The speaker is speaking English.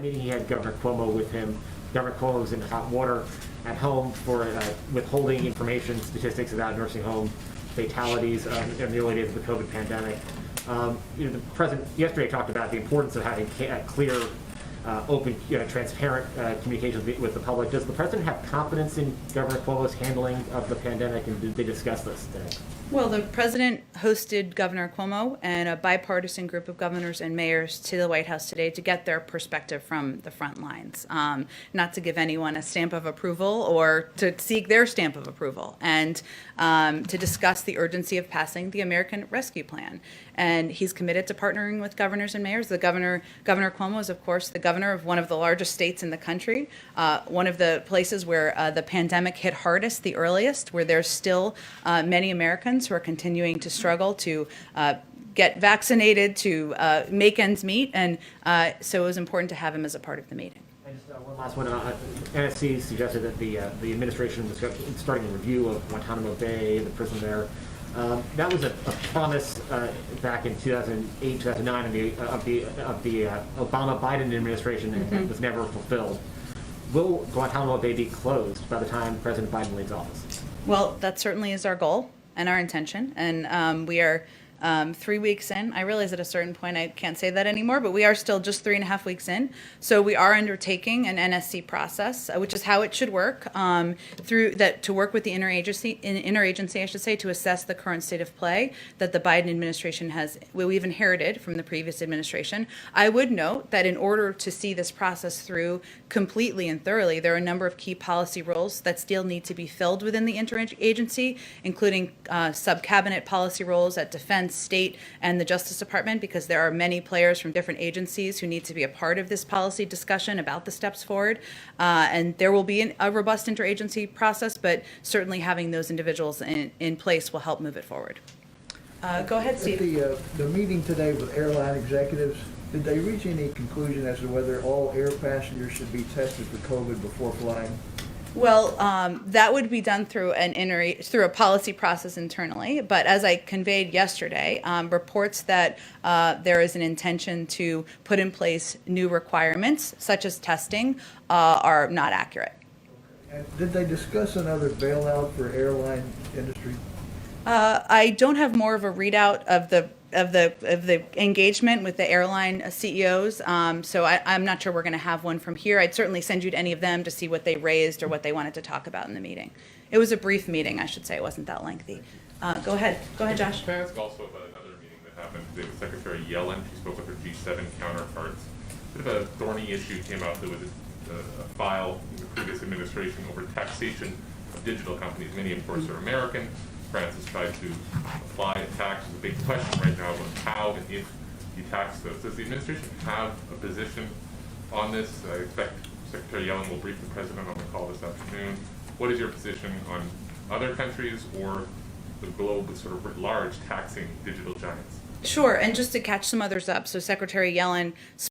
meeting, he had Governor Cuomo with him. Governor Cuomo was in hot water at home for withholding information, statistics about nursing home fatalities in the early days of the COVID pandemic. The president yesterday talked about the importance of having clear, open, transparent communications with the public. Does the president have confidence in Governor Cuomo's handling of the pandemic, and did they discuss this today? Well, the president hosted Governor Cuomo and a bipartisan group of governors and mayors to the White House today to get their perspective from the front lines, not to give anyone a stamp of approval or to seek their stamp of approval, and to discuss the urgency of passing the American Rescue Plan. And he's committed to partnering with governors and mayors. Governor Cuomo is, of course, the governor of one of the largest states in the country, one of the places where the pandemic hit hardest, the earliest, where there's still many Americans who are continuing to struggle to get vaccinated, to make ends meet, and so it was important to have him as a part of the meeting. And just one last one. NSC suggested that the administration was starting a review of Guantanamo Bay, the prison there. That was a promise back in 2008, 2009 of the Obama-Biden administration, and was never fulfilled. Will Guantanamo Bay be closed by the time President Biden leaves office? Well, that certainly is our goal and our intention, and we are 3 weeks in. I realize at a certain point I can't say that anymore, but we are still just 3.5 weeks in. So we are undertaking an NSC process, which is how it should work, through that to work with the interagency, I should say, to assess the current state of play that the Biden administration we've inherited from the previous administration. I would note that in order to see this process through completely and thoroughly, there are a number of key policy roles that still need to be filled within the interagency, including sub-cabinet policy roles at Defense, State, and the Justice Department, because there are many players from different agencies who need to be a part of this policy discussion about the steps forward. And there will be a robust interagency process, but certainly having those individuals in place will help move it forward. Go ahead, Steve. At the meeting today with airline executives, did they reach any conclusion as to whether all air passengers should be tested for COVID before flying? Well, that would be done through through a policy process internally. But as I conveyed yesterday, reports that there is an intention to put in place new requirements, such as testing, are not accurate. And did they discuss another bailout for airline industry? I don't have more of a readout of the engagement with the airline CEOs, so I'm not sure we're going to have one from here. I'd certainly send you to any of them to see what they raised or what they wanted to talk about in the meeting. It was a brief meeting, I should say. It wasn't that lengthy. Go ahead, Josh. Can I ask also about another meeting that happened today with Secretary Yellen? She spoke with her G7 counterparts. A bit of a thorny issue came out. There was a file in the previous administration over taxation of digital companies. Many, of course, are American. France has tried to apply a tax. There's a big question right now about how and if you tax those. Does the administration have a position on this? I expect Secretary Yellen will brief the president on the call this afternoon. What is your position on other countries or the globe with sort of writ large taxing digital giants? Sure, and just to catch some others up, so Secretary Yellen